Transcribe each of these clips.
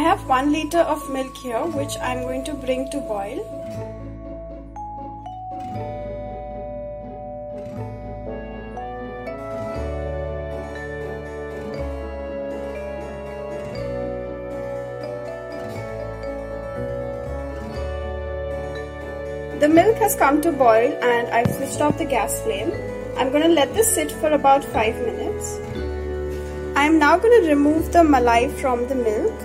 have 1 liter of milk here, which I'm going to bring to boil. The milk has come to boil and I've switched off the gas flame. I'm going to let this sit for about 5 minutes. I'm now going to remove the malai from the milk.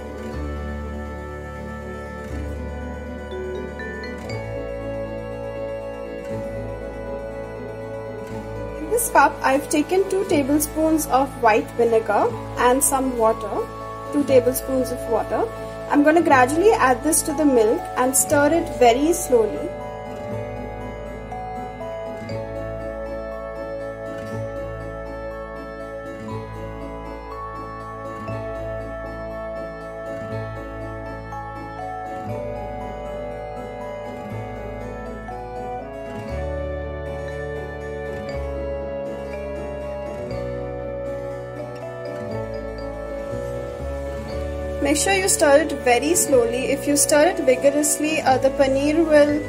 In this cup, I've taken 2 tablespoons of white vinegar and some water, 2 tablespoons of water. I'm going to gradually add this to the milk and stir it very slowly. Make sure you stir it very slowly. If you stir it vigorously, the paneer will,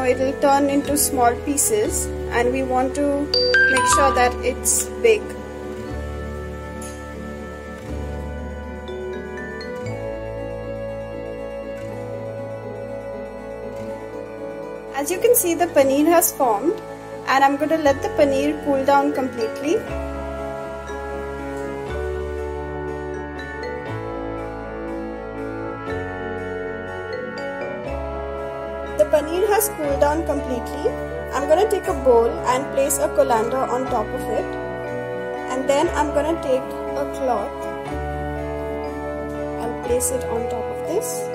it'll turn into small pieces, and we want to make sure that it's big. As you can see, the paneer has formed, and I'm going to let the paneer cool down completely. The paneer has cooled down completely. I'm going to take a bowl and place a colander on top of it, and then I'm going to take a cloth and place it on top of this.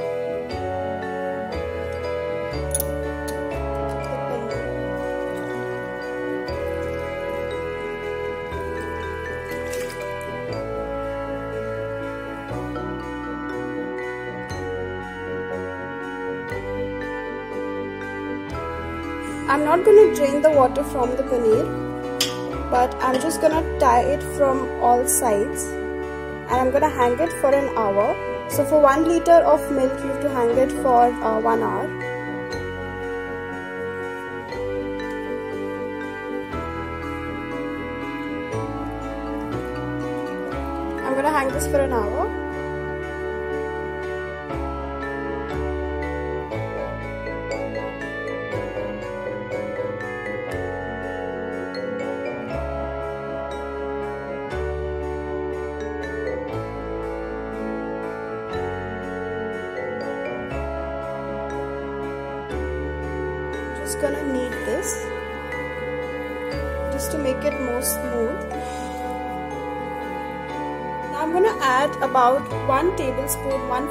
I'm not going to drain the water from the paneer, but I'm just going to tie it from all sides, and I'm going to hang it for an hour. So for 1 liter of milk, you have to hang it for 1 hour. I'm going to hang this for an hour. Just gonna knead this just to make it more smooth. Now I'm gonna add about 1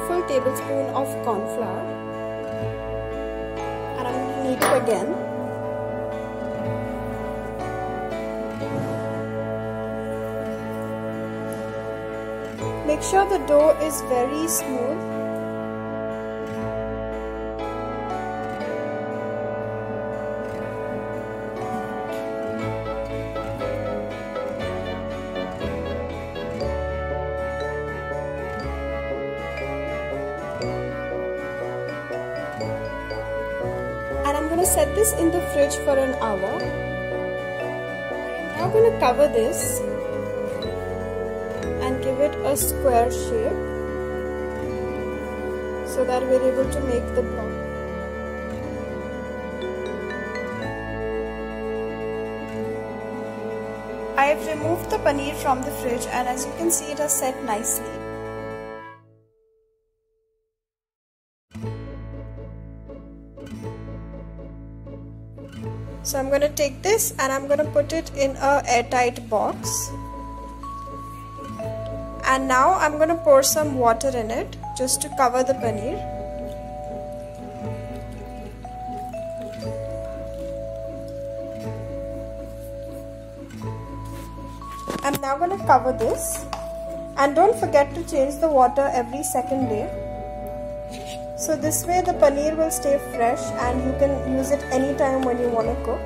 full tablespoon of corn flour, and I'm gonna knead it again. Make sure the dough is very smooth. And I'm going to set this in the fridge for an hour. I'm now going to cover this and give it a square shape so that we're able to make the block. I have removed the paneer from the fridge, and as you can see, it has set nicely. So I'm going to take this and I'm going to put it in a airtight box. And now I'm going to pour some water in it just to cover the paneer. I'm now going to cover this, and don't forget to change the water every second day. So this way the paneer will stay fresh and you can use it anytime when you want to cook.